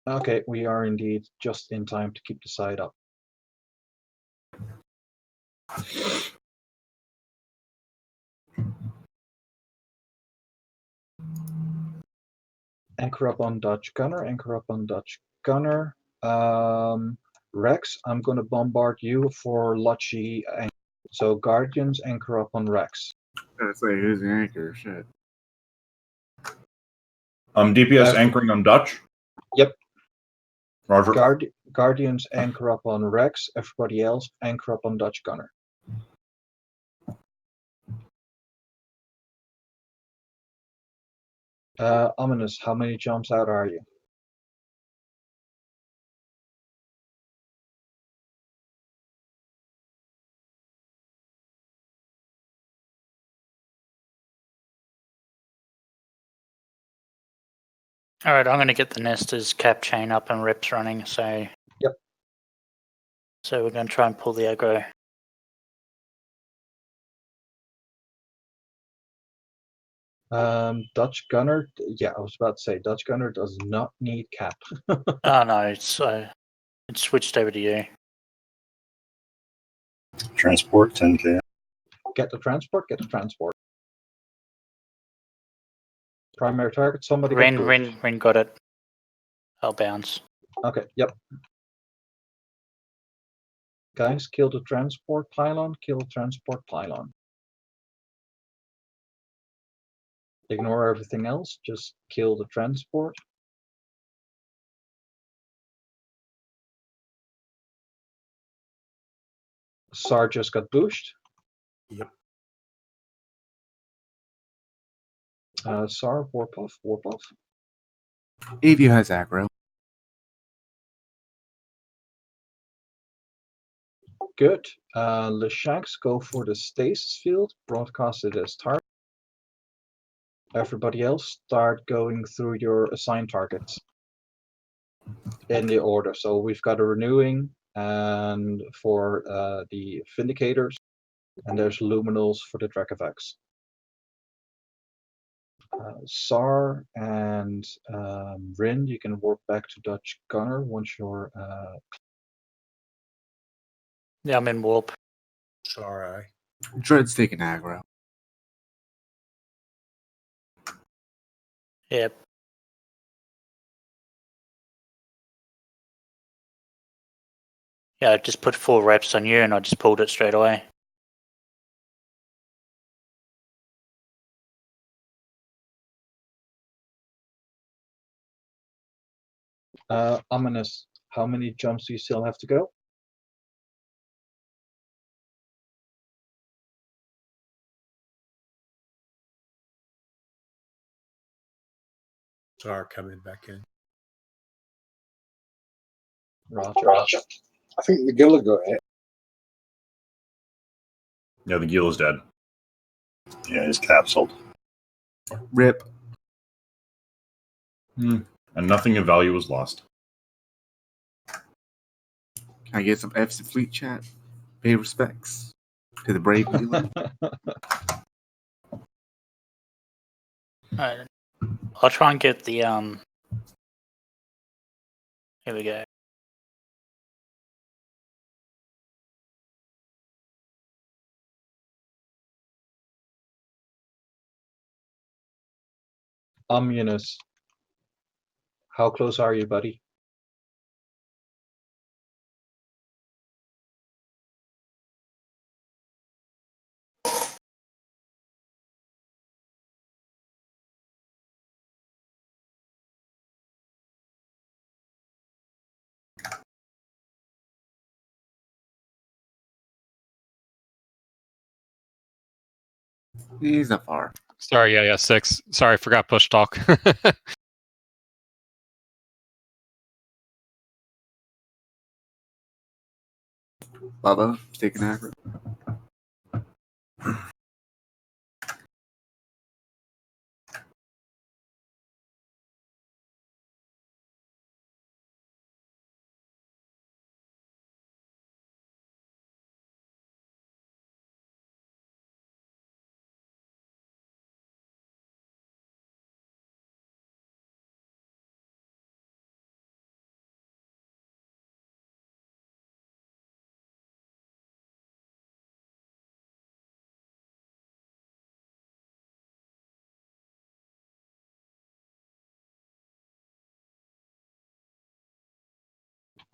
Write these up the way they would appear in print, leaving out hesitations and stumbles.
Okay, we are indeed just in time to keep the side up. Anchor up on Dutch gunner, anchor up on Dutch gunner. Rex, I'm going to bombard you for Lotchi. So Guardians, anchor up on Rex. I say, who's the anchor? Shit. DPS anchoring on Dutch? Yep. Roger. Guardians, anchor up on Rex. Everybody else, anchor up on Dutch gunner. Ominous, how many jumps out are you? Alright, I'm going to get the nesters cap chain up and reps running, so... Yep. So we're going to try and pull the aggro. Dutch gunner, yeah, I was about to say, Dutch gunner does not need cap. Oh no, it's switched over to you. Transport 10k. Get the transport, get the transport. Primary target, somebody get pushed. Ren got it. I'll bounce. Okay, yep. Guys, kill the transport pylon, kill the transport pylon. Ignore everything else, just kill the transport. SAR just got pushed. Yep. SAR, warp off, warp off. AVU has aggro. Good. Leshanks, go for the stasis field, broadcast it as target. Everybody else, start going through your assigned targets in the order. So we've got a renewing and for the Vindicators, and there's luminals for the Dracovax. SAR and Rin, you can warp back to Dutch Gunner once you're. Yeah, I'm in warp. Sorry. Dread's taking aggro. Yep. Yeah, I just put 4 reps on you and I just pulled it straight away. Ominous, how many jumps do you still have to go? Sorry, coming back in. Roger. I think the Gilla got hit. Yeah, the Gil is dead. Yeah, he's capsuled. Rip. And nothing of value was lost. Can I get some F's in fleet chat? Pay respects to the brave Gila. Alright. I'll try and get the here we go. Ominous, how close are you, buddy? He's not far. Sorry, yeah, 6. Sorry, forgot push talk. Bubba, taking aggro.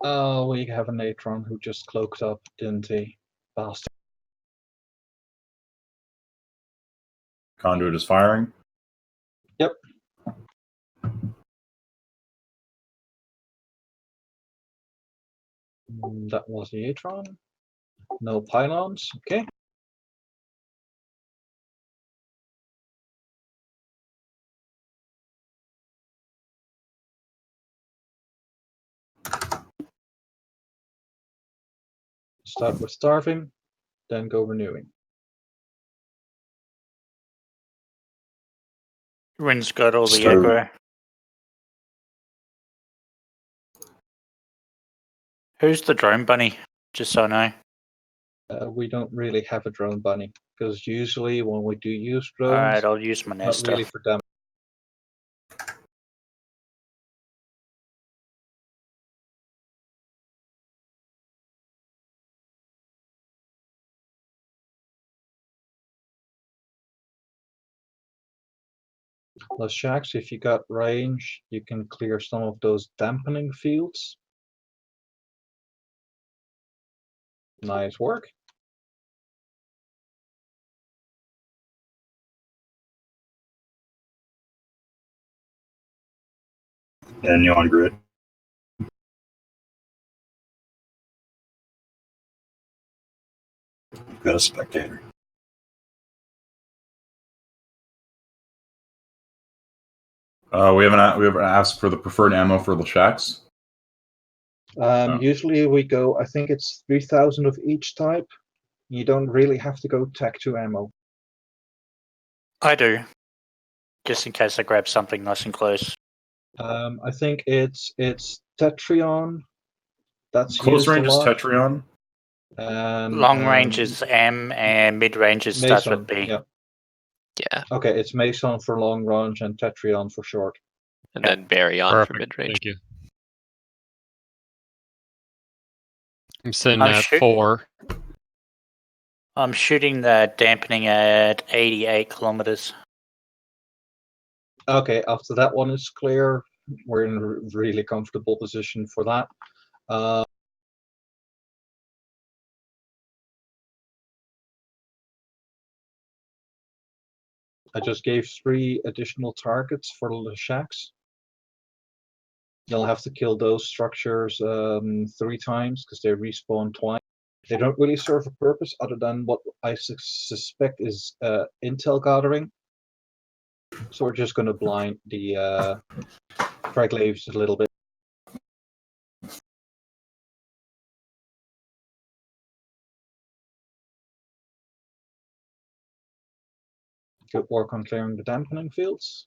Oh, we have a Natron who just cloaked up, didn't he? Bastard. Conduit is firing. Yep. That was the Atron. No pylons. Okay. Start with starving, then go renewing. Rin's got all the So- aggro. Who's the drone bunny? Just so I know. We don't really have a drone bunny because usually when we do use drones, Alright, I'll use my not Nesta. really for them. Plus shacks, if you got range, you can clear some of those dampening fields. Nice work. And you on grid. Got a spectator. We haven't asked for the preferred ammo for the shacks. Oh. Usually we go, I think it's 3,000 of each type. You don't really have to go Tech 2 ammo. I do. Just in case I grab something nice and close. I think it's Tetrion. That's Close used a range is lot. Tetrion. And, Long range is M and mid range is starts Mason. with B. Yeah. Yeah. Okay, it's Mason for long range and Tetrion for short. And Yeah. then Baryon for Perfect. mid range. Thank you. I'm sitting I'm at shoot- 4. I'm shooting the dampening at 88 kilometers. Okay, after that one is clear, we're in a really comfortable position for that. I just gave 3 additional targets for the shacks. You'll have to kill those structures 3 times because they respawn twice. They don't really serve a purpose other than what I suspect is intel gathering. So we're just going to blind the Triglavians a little bit. Good work on clearing the dampening fields.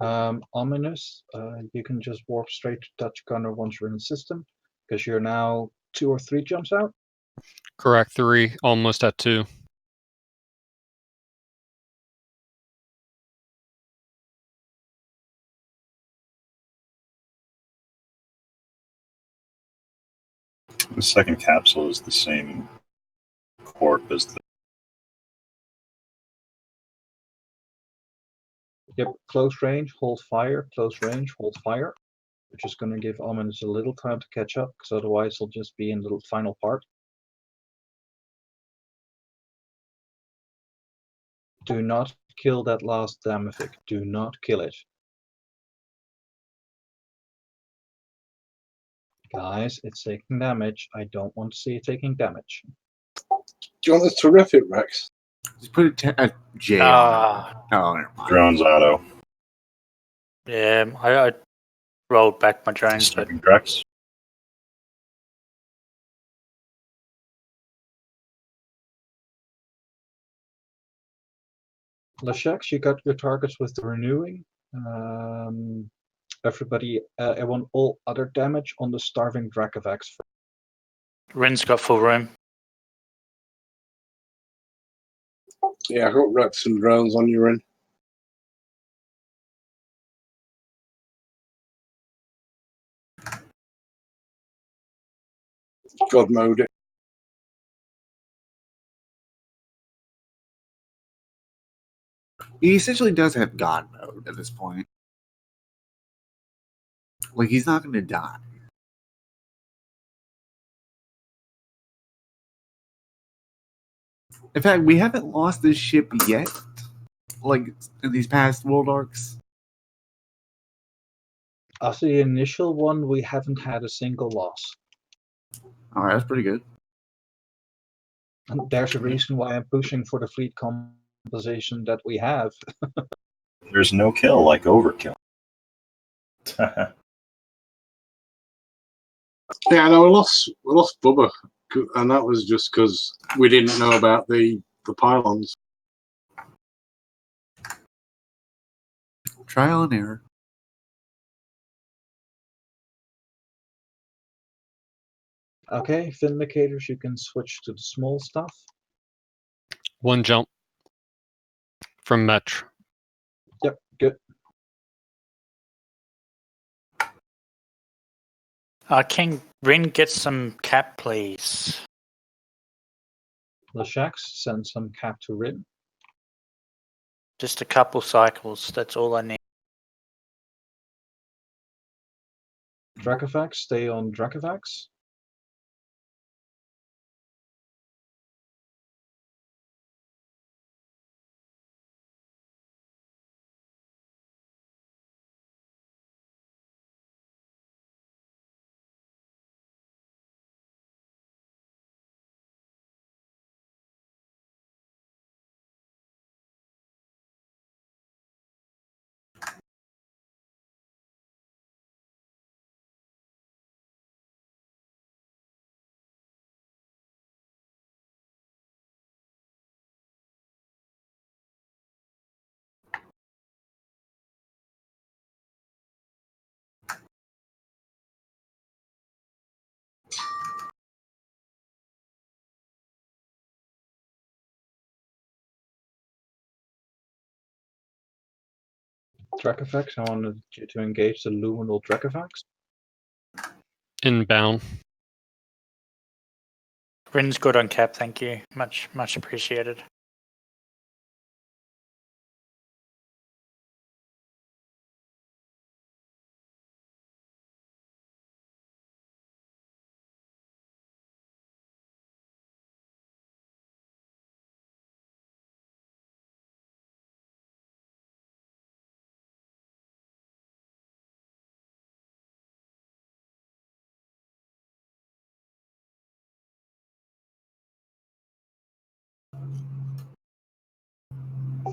Ominous, you can just warp straight to touch gunner once you're in the system, because you're now 2 or 3 jumps out. Correct. 3. Almost at 2. The second capsule is the same corp as the. Yep, close range, hold fire, close range, hold fire. We're just going to give Ominous a little time to catch up, because otherwise he'll just be in the final part. Do not kill that last Damavic. Do not kill it. Guys, it's taking damage. I don't want to see it taking damage. Do you want a terrific, Rex? Just put a J on Ah, it. Oh, never mind. Drones auto. yeah, I rolled back my drones, but Starting Drex. Lasheks, you got your targets with the renewing. Everybody, I want all other damage on the starving Dracovax. Rin's got full room. Yeah, I got Rex and drones on you, Rin. God mode it. He essentially does have God mode at this point. Like, he's not going to die. In fact, we haven't lost this ship yet. Like, in these past world arcs. After the initial one, we haven't had a single loss. Alright, that's pretty good. And there's a reason why I'm pushing for the fleet composition that we have. There's no kill like overkill. Yeah, no, we lost Bubba, and that was just because we didn't know about the pylons. Trial and error. Okay, Vindicators, you can switch to the small stuff. 1 jump from Metr. Yep, good. Can Rin get some cap, please? Lashaks, send some cap to Rin. Just a couple cycles. That's all I need. Dracovax, stay on Dracovax. Dracovax, I wanted you to engage the Luminal Dracovax. Inbound. Rin's good on cap, thank you. Much appreciated.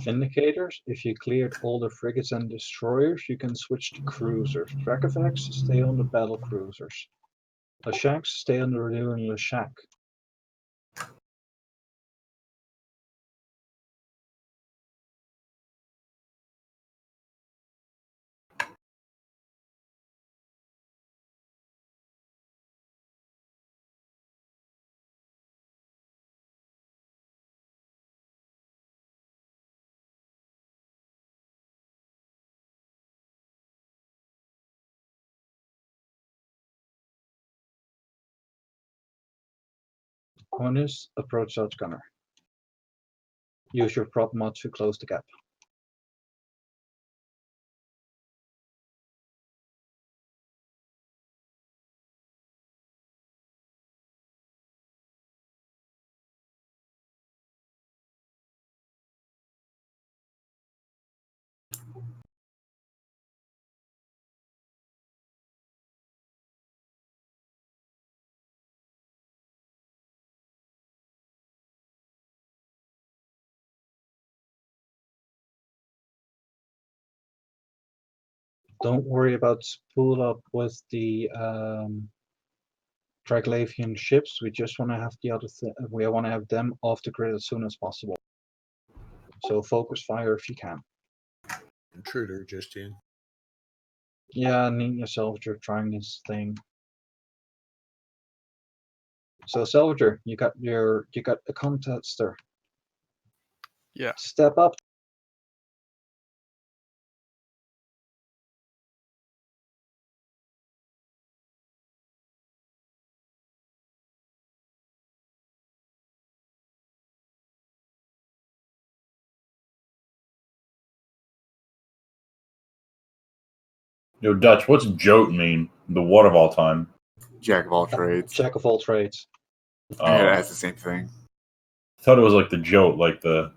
Vindicators, if you cleared all the frigates and destroyers, you can switch to cruisers. Dracovax, stay on the battle cruisers. Lashaks, stay on the renewing Lashak. Honest, approach Dodge Gunner. Use your prop mod to close the gap. Don't worry about spool up with the Triglavian ships. We just want to have the other. We want to have them off the grid as soon as possible. So focus fire if you can. Intruder just in. Yeah, Ninja Soldier trying his thing. So Salvager, you got a contester. Yeah. Step up. Yo, Dutch, what's jote mean? The what of all time? Jack of all trades. Jack of all trades. Yeah, that's the same thing. I thought it was like the jote, like the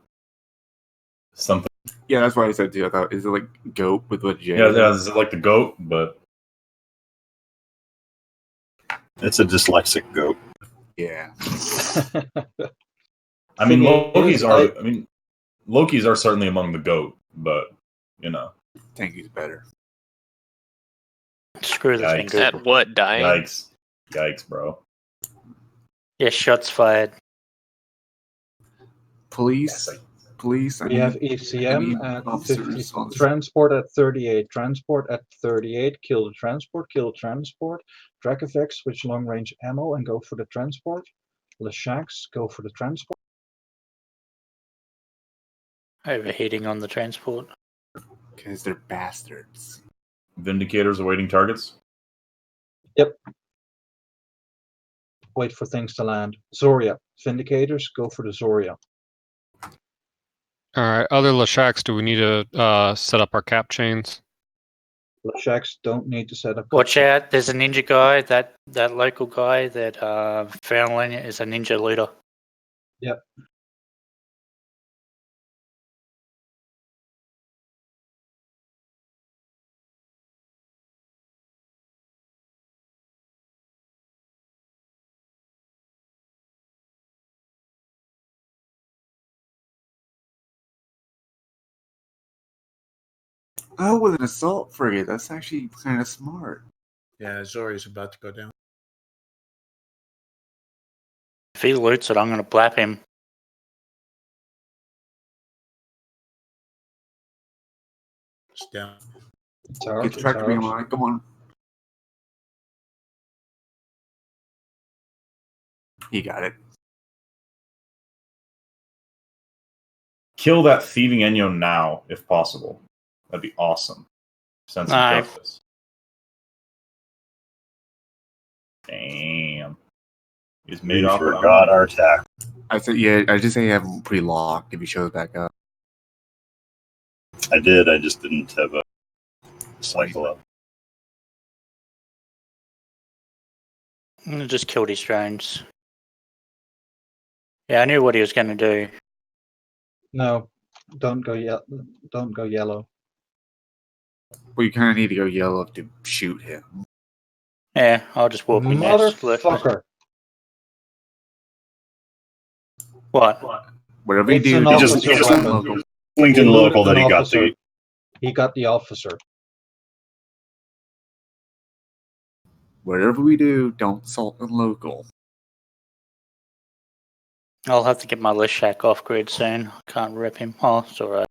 something. Yeah, that's why I said too. I thought, is it like goat with a J? Yeah, is it like the goat? But It's a dyslexic goat. Yeah. I mean, Thing is, Loki's are certainly among the goat, but you know, Tanky's better. Screw the Yikes. finger. At what? Dying? Yikes, bro. Yeah, shots fired. Police. Police. We have ECM at 50, transport at 38, transport at 38, kill the transport, Drag effects, switch long range ammo and go for the transport. Leshaks, go for the transport. Overheating on the transport. Because they're bastards. Vindicators awaiting targets. Yep. Wait for things to land. Zoria, Vindicators, go for the Zoria. Alright, other Leshaks, do we need to set up our cap chains? Leshaks don't need to set up. Watch out, there's a ninja guy, that local guy that Foundling is a ninja leader. Yep. Oh, with an assault frigate. That's actually kind of smart. Yeah, Zori's about to go down. If he loots it, I'm going to blap him. It's down. Get the tractor beam on it. Come on. He got it. Kill that thieving Enyo now, if possible. That'd be awesome. Sense of justice. Damn. He's made We off. forgot our tack. I said, yeah, I just say you have him pre-locked if he shows back up. I did. I just didn't have a cycle up. I'm going to just kill these drones. Yeah, I knew what he was going to do. No, don't go yellow. Well, you kind of need to go yellow to shoot him. Yeah, I'll just walk in there. Motherfucker. What? Whatever you do, He just blinked in local that he got the. He got the officer. Whatever we do, don't assault in local. I'll have to get my Leshak off grid soon. I can't rip him. Oh, it's alright.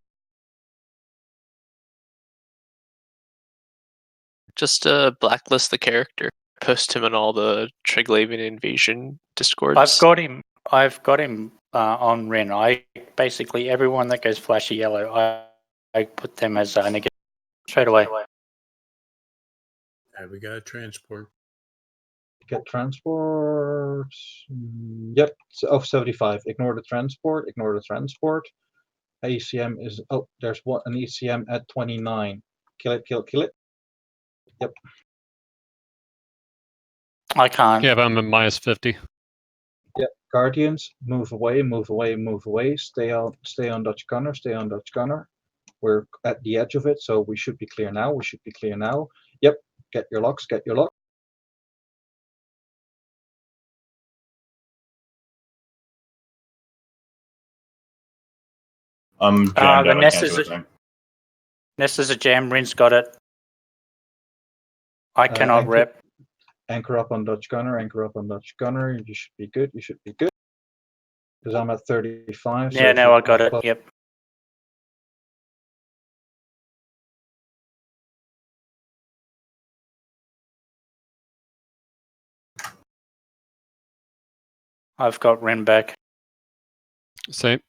Just blacklist the character. Post him in all the Triglavian invasion discords. I've got him on Ren. I basically everyone that goes flashy yellow, I put them as negative straight away. We got a transport. Get transport. Yep. So 75. Ignore the transport. ACM is there's an ECM at 29. Kill it. Yep. I can't. Yeah, but I'm at minus 50. Yep. Guardians, move away. Stay on Dutch gunner. We're at the edge of it, so we should be clear now. Yep. Get your locks. I'm jammed The out. I can't do anything. Nest is a jam. Rin's got it. I cannot rep. Anchor up on Dutch gunner. You should be good. Because I'm at 35. Yeah, now I got it. Yep. I've got Ren back. Same.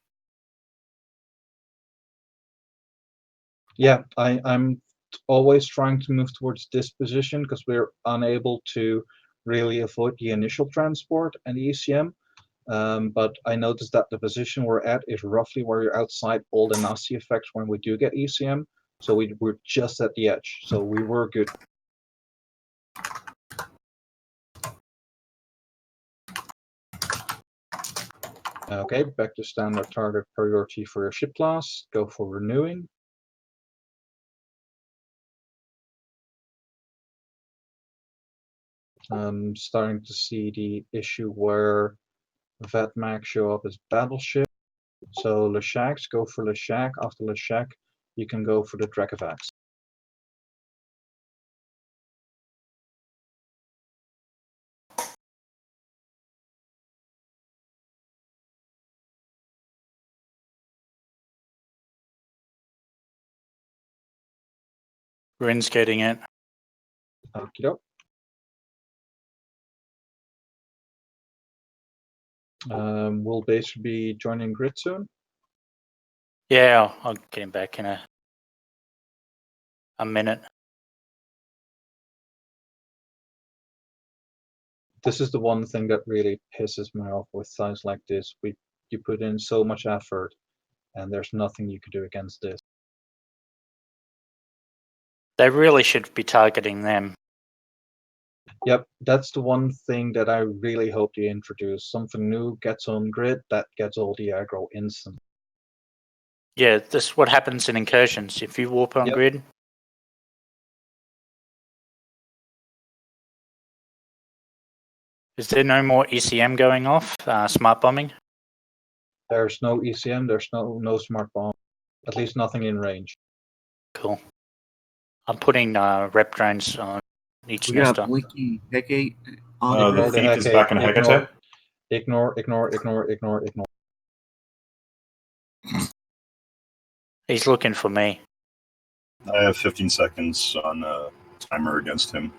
Yeah, I'm always trying to move towards this position because we're unable to really avoid the initial transport and the ECM. But I noticed that the position we're at is roughly where you're outside all the nasty effects when we do get ECM. So we're just at the edge. So we were good. Okay, back to standard target priority for your ship class. Go for renewing. I'm starting to see the issue where Vetmac show up as battleship. So Leshaks, go for Leshak. After Leshak, you can go for the Dracovax. Ren's getting it. Okey-doke. Will base be joining grid soon? Yeah, I'll get him back in a minute. This is the one thing that really pisses me off with sites like this. You put in so much effort, and there's nothing you can do against this. They really should be targeting them. Yep, that's the one thing that I really hope they introduce. Something new gets on grid that gets all the aggro instant. Yeah, this is what happens in incursions. If you warp on Yep. grid, is there no more ECM going off? Smart bombing? There's no ECM, there's no smart bomb. At least nothing in range. Cool. I'm putting rep drones on each We got nester. Blinky Hecate on The Ignore the thief is Hecate, back in Hecate. Ignore. He's looking for me. I have 15 seconds on timer against him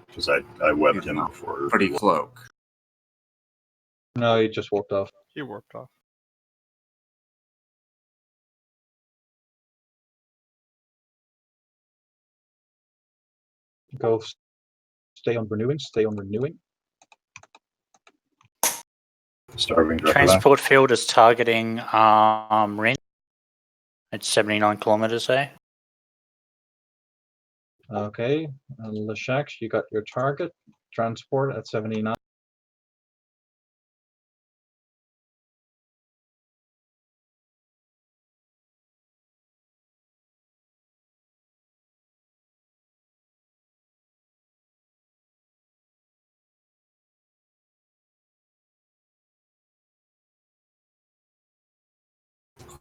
because I webbed He's him not before. pretty cloak. No, he just walked off. He warped off. Go. Stay on renewing. Stay on renewing. Starving Dracovac. Transport field is targeting Ren. It's 79 kilometers there. Okay, Leshaks, you got your target. Transport at 79.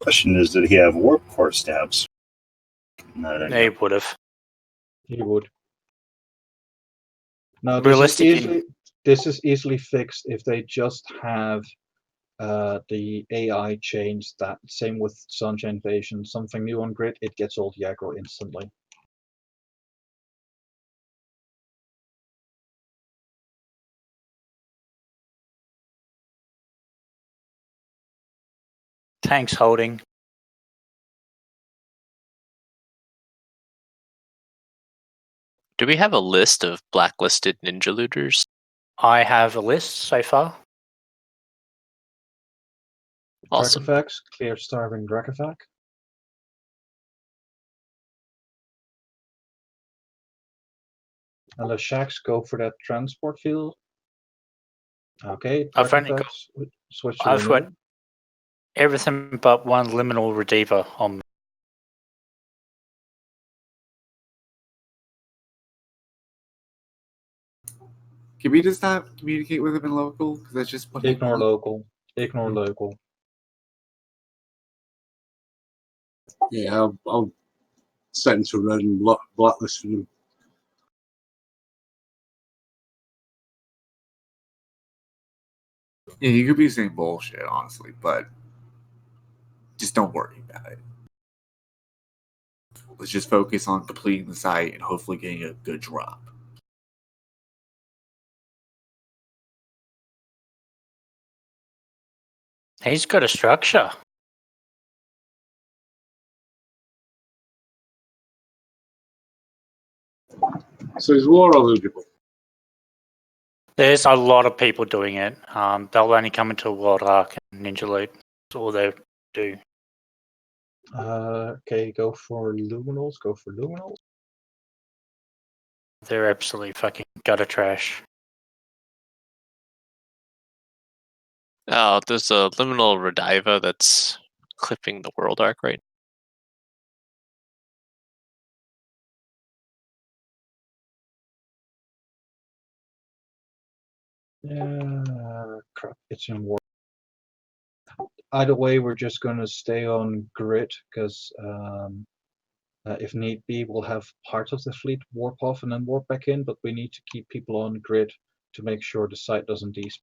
Question is, did he have warp core stabs? No, They would have. He would. No, Realistically, this is easily fixed if they just have the AI change that. Same with Sunshine Invasion. Something new on grid, it gets all the aggro instantly. tanks holding. Do we have a list of blacklisted ninja looters? I have a list so far. Awesome. Dracovax, clear Starving Dracovac. And Leshaks, go for that transport field. Okay, I've only Dracovac, switch to I've got renewing. everything but one liminal redeever on me. Can we just not communicate with him in local? Because that's just what Ignore local. Ignore local. Yeah, I'll set him to red and blacklist him. Yeah, you could be saying bullshit, honestly, but just don't worry about it. Let's just focus on completing the site and hopefully getting a good drop. He's got a structure. So he's war eligible. There's a lot of people doing it. They'll only come into World Arc and Ninja Loot. That's all they do. Okay, go for luminals. Go for luminals. They're absolutely fucking gutter trash. Oh, there's a liminal Rediva that's clipping the World Arc right. Yeah, crap. It's in war. Either way, we're just going to stay on grid because if need be, we'll have part of the fleet warp off and then warp back in, but we need to keep people on grid to make sure the site doesn't despawn.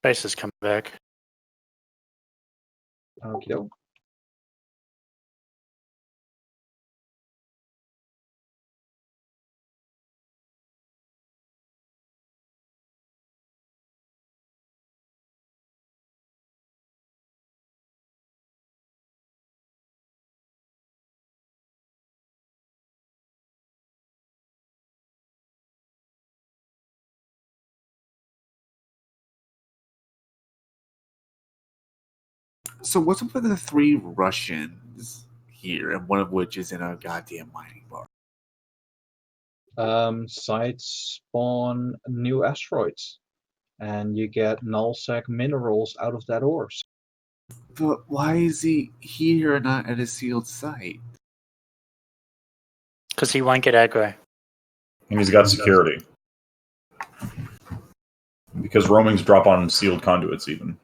Base has come back. Okie doke. So what's up with the 3 Russians here, and one of which is in a goddamn mining bar? Sites spawn new asteroids, and you get nullsec minerals out of that ores. But why is he here and not at a sealed site? Because he won't get aggro. And he's got security. Because roamings drop on sealed conduits even.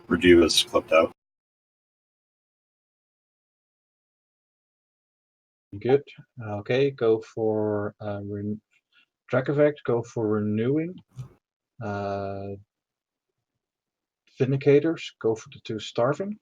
Rediva's clipped out. Good. Okay, go for track effect. Go for renewing. Vindicators. Go for the 2 starving.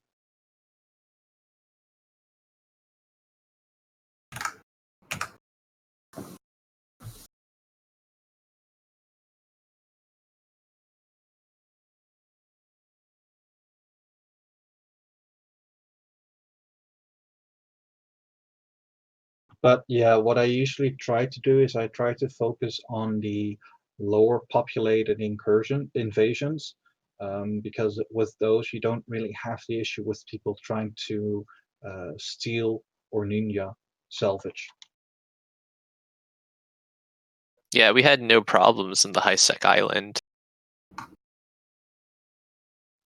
But yeah, what I usually try to do is I try to focus on the lower populated invasions, because with those you don't really have the issue with people trying to steal or ninja salvage. Yeah, we had no problems in the High Sec Island.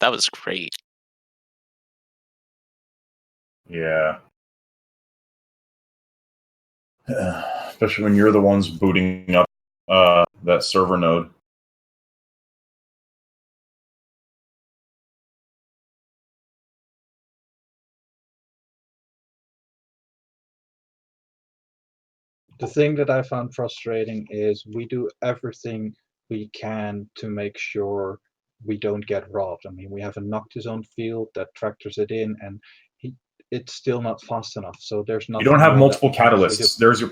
That was great. Yeah. Especially when you're the ones booting up that server node. The thing that I found frustrating is we do everything we can to make sure we don't get robbed. I mean, we have a Noctis on field that tractors it in, and it's still not fast enough. So there's nothing. You don't have more that multiple we can actually do. catalysts. There's your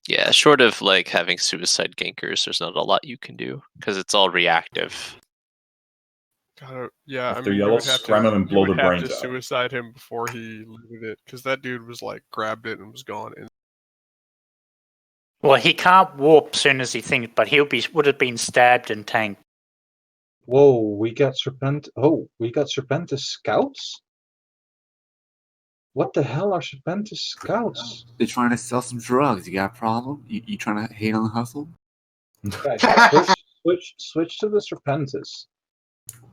Yeah, short of like having suicide gankers, there's not a lot you can do because it's all reactive. Yeah, If I they're mean, you yellow, would have scram to, them and blow their brains out. suicide him before he looted it, because that dude was like grabbed it and was gone. Well, he can't warp soon as he thinks, but would have been stabbed and tanked. Whoa, we got Serpentis scouts? What the hell are Serpentis scouts? They're trying to sell some drugs. You got a problem? You trying to hate on the hustle? Guys, switch to the Serpentis.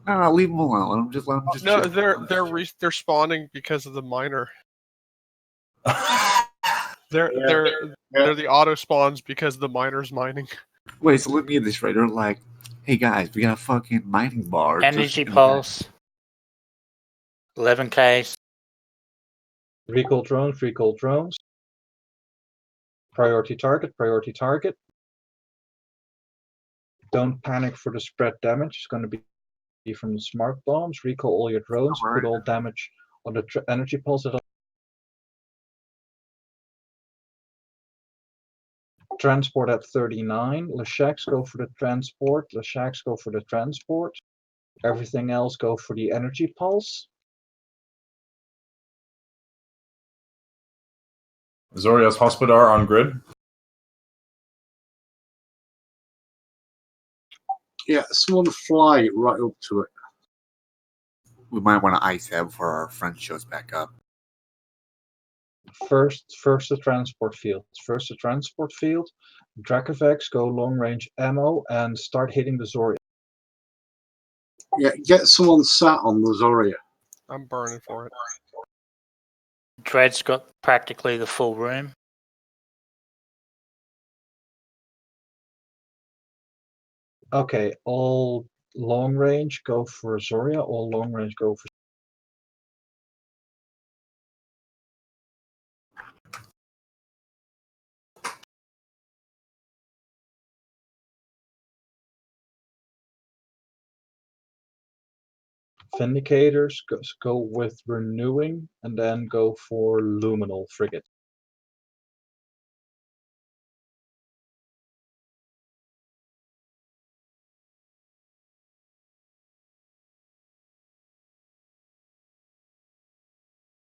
No, leave them alone. Let them just No, chill. they're spawning because of the miner. They're the auto spawns because the miner's mining. Wait, so let me get this right. They're like, hey guys, we got a fucking mining bar. Energy pulse. 11K. Recall drones. Priority target. Don't panic for the spread damage. It's going to be from the smart bombs, recall all your drones, put all damage on the energy pulse. Transport at 39. Leshaks go for the transport. Leshaks go for the transport. Everything else go for the energy pulse. Azorius Hospodar on grid. Yeah, someone fly right up to it. We might want to ice that before our friend shows back up. First the transport field. First the transport field. Dracovex go long range ammo and start hitting the Zoria. Yeah, get someone sat on the Zoria. I'm burning for it. Dread's got practically the full room. Okay, all long range go for Zoria, all long range go for Vindicators, go with renewing, and then go for luminal frigate.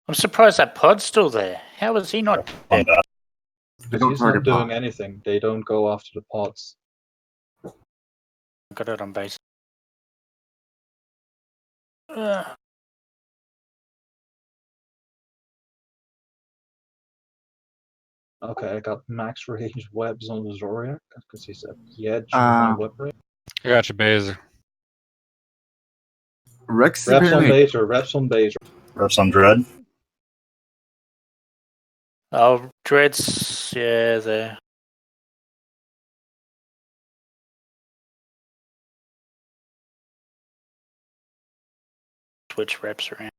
I'm surprised that pod's still there. How is he not dead? Because he's not doing anything. They don't go after the pods. Got it on base. Okay, I got max range webs on the Zoria because he's at the edge of my web range. I got you, Baser. Rex Reps on Baser, reps on Baser. Reps on Dread. Oh, Dread's, yeah, there. Switch reps around.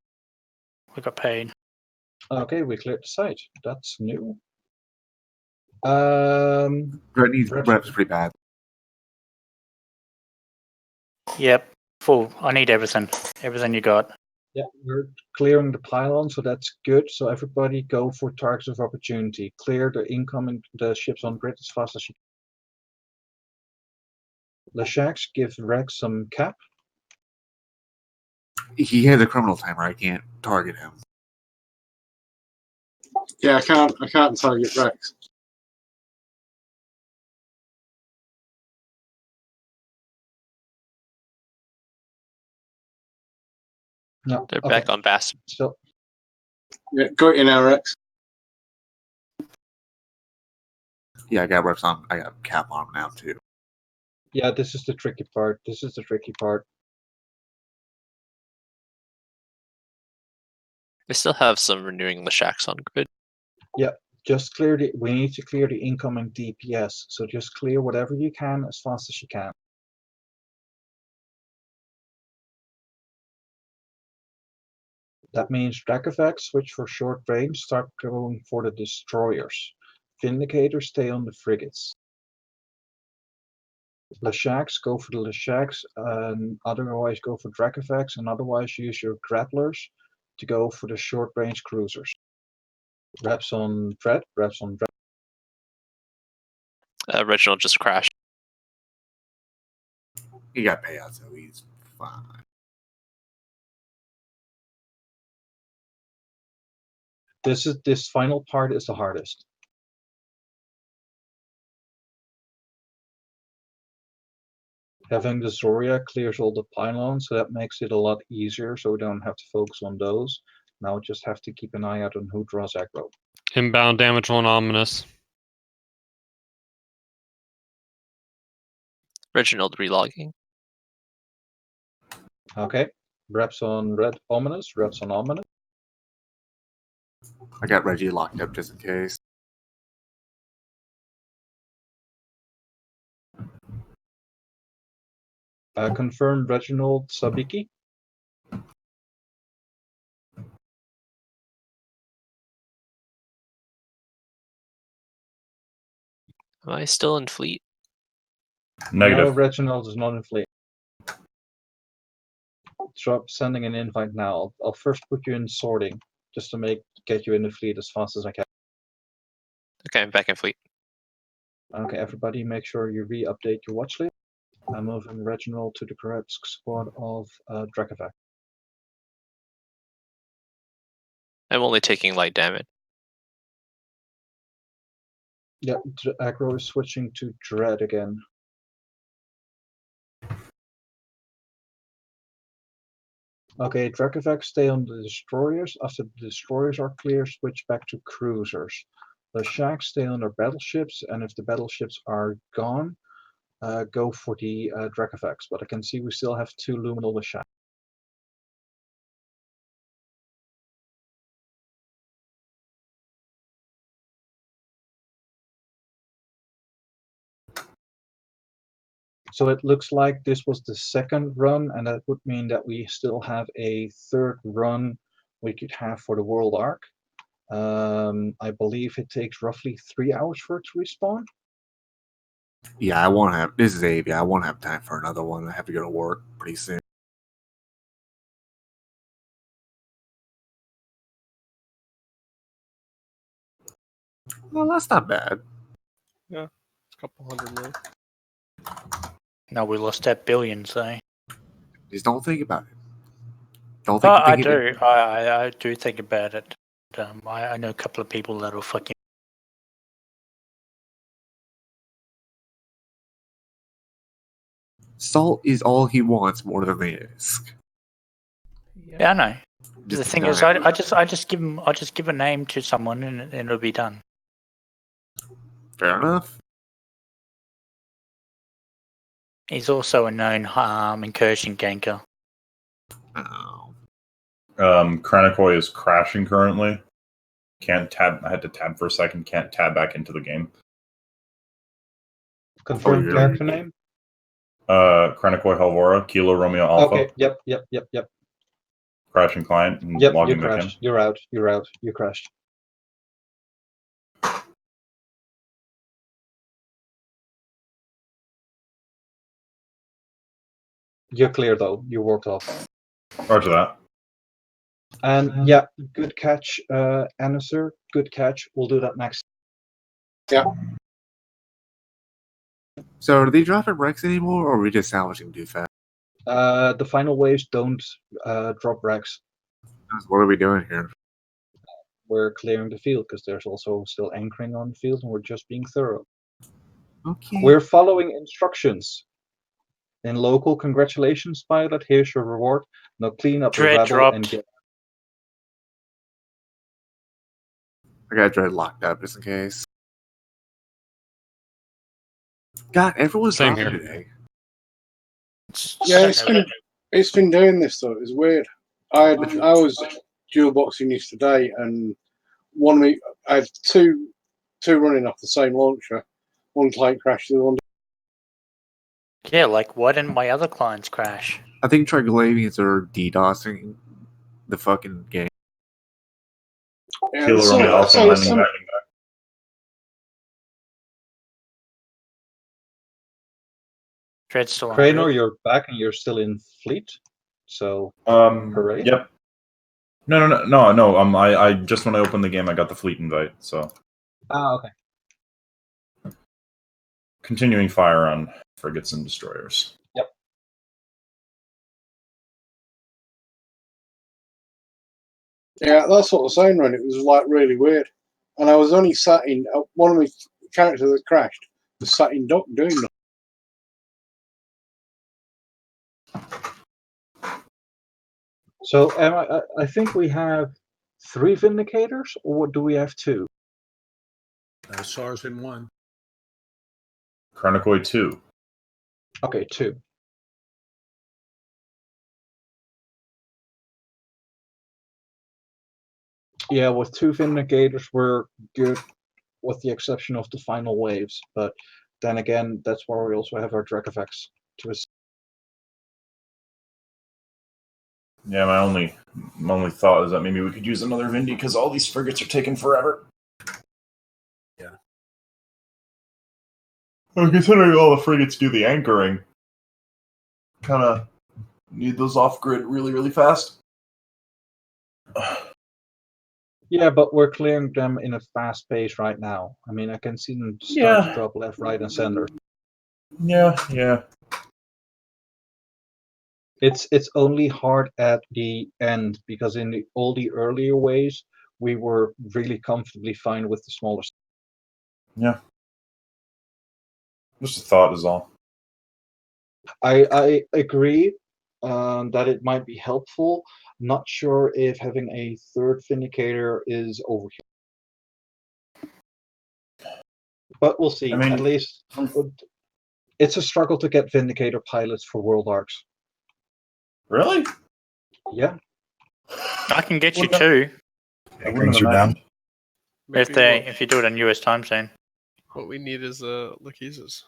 We got paid. Okay, we cleared the site. That's new. Dread needs reps pretty bad. Yep, full. I need everything. Everything you got. Yeah, we're clearing the pylon, so that's good. So everybody go for targets of opportunity. Clear the ships on grid as fast as you can. Leshaks, give Rex some cap. He has a criminal timer. I can't target him. Yeah, I can't target Rex. No, They're back on Bastard. So Yeah, go in now, Rex. Yeah, I got reps on. I got cap on him now too. yeah, this is the tricky part. This is the tricky part. They still have some renewing Leshaks on grid. Yeah, just clear the. We need to clear the incoming DPS. So just clear whatever you can as fast as you can. That means Dracovex switch for short range, start going for the destroyers. Vindicators stay on the frigates. Leshaks go for the Leshaks, and otherwise go for Dracovex, and otherwise use your grapplers to go for the short range cruisers. Reps on Dread, reps on Dread. Reginald just crashed. He got payout, so he's fine. This final part is the hardest. Having the Zoria clears all the pylons, so that makes it a lot easier, so we don't have to focus on those. Now we just have to keep an eye out on who draws aggro. Inbound damage on Ominous. Reginald relogging. Okay, reps on Red Ominous, reps on Ominous. I got Reggie locked up just in case. Confirm Reginald Sabiki. Am I still in fleet? Negative. No, Reginald is not in fleet. sending an invite now. I'll first put you in sorting, just to get you in the fleet as fast as I can. Okay, I'm back in fleet. Okay, everybody make sure you re-update your watch list. I'm moving Reginald to the correct squad of Dracovac. I'm only taking light damage. Yeah, aggro is switching to Dread again. Okay, Dracovac stay on the destroyers. After the destroyers are clear, switch back to cruisers. The Shacks stay on their battleships, and if the battleships are gone, go for the Dracovacs. But I can see we still have 2 Luminal with Shacks. So it looks like this was the second run, and that would mean that we still have a third run we could have for the World Arc. I believe it takes roughly 3 hours for it to respawn. Yeah, I won't have. This is Avia. I won't have time for another one. I have to go to work pretty soon. Well, that's not bad. Yeah, it's a couple hundred million. No, we lost that billions, though. Just don't think about it. Don't Oh, think. I do. I do think about it. I know a couple of people that'll fucking. Salt is all he wants more than they ask. Yeah, I know. Just the thing not is, happy. I just give a name to someone and it'll be done. Fair enough. He's also a known incursion ganker. Oh. Kranakoi is crashing currently. Can't tab. I had to tab for a second. Can't tab back into the game. Confirm yeah. character name. Kranakoi Helvora, Kilo Romeo Alpha. Okay. Yep. Crashing client. And Yep. You logging back in. crashed. You're out. You're out. You crashed. You're clear though. You worked off. Roger that. And yeah, good catch, Anniser. Good catch. We'll do that next. Yeah. So are they dropping Rex anymore, or are we just salvaging too fast? The final waves don't drop Rex. What are we doing here? We're clearing the field because there's also still anchoring on the field, and we're just being thorough. Okay. We're following instructions. In local, congratulations, pilot. Here's your reward. Now clean up the Dread rebel dropped. and get. I got Dread locked up just in case. God, everyone's Same dropping here. today. Yeah, it's been doing this though. It's weird. I was dual boxing this today, and I had two running off the same launcher. One client crashed, the other one. Yeah, like why didn't my other clients crash? I think Triglavians are DDoSing the fucking game. Yeah, Kilo there's Romeo Alpha some- landing back. Dread's still on. Kranor, you're back and you're still in fleet. So hooray. Yep. No. I just when I opened the game, I got the fleet invite. So okay. continuing fire on frigates and destroyers. Yep. Yeah, that's what I was saying, Ren. It was like really weird. And I was only sat in one of my characters that crashed was sat in dock doing nothing. So I think we have 3 Vindicators, or do we have 2? SARS in 1. Kranakoi 2. Okay, 2. Yeah, with 2 Vindicators, we're good, with the exception of the final waves. But then again, that's where we also have our Dracovacs to assist. Yeah, my only thought is that maybe we could use another Vindy because all these frigates are taking forever. Yeah. Well, considering all the frigates do the anchoring, kind of Need those off grid really, really fast. Yeah, but we're clearing them in a fast pace right now. I mean, I can see them start Yeah. to drop left, right, and center. Yeah. It's only hard at the end because in all the earlier ways we were really comfortably fine with the smaller. Yeah. Just a thought is all. I agree that it might be helpful. Not sure if having a third vindicator is overkill. But we'll see. I mean, At least it's a struggle to get vindicator pilots for World Arcs. Really? Yeah. I can get you What the- two Anchorings are down. if you do it in US time zone. What we need is Lachesis.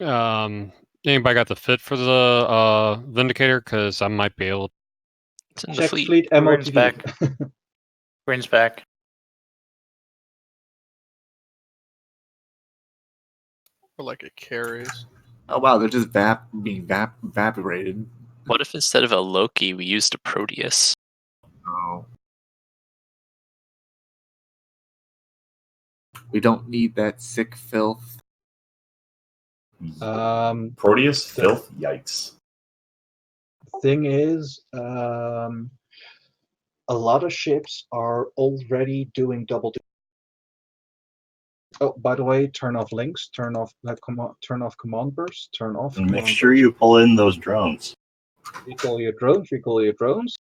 Anybody got the fit for the Vindicator? Because I might be able. It's in the Check fleet. fleet Rin's MOTV. back. Rin's back. Or like it carries. Oh wow, they're just being evaporated. What if instead of a Loki, we used a Proteus? Oh. We don't need that sick filth. Proteus filth. Yikes. Thing is, a lot of ships are already doing double duty. Oh, by the way, turn off links, turn off turn off command burst, turn off. And make command sure burst. you pull in those drones. Recall your drones. Recall your drones.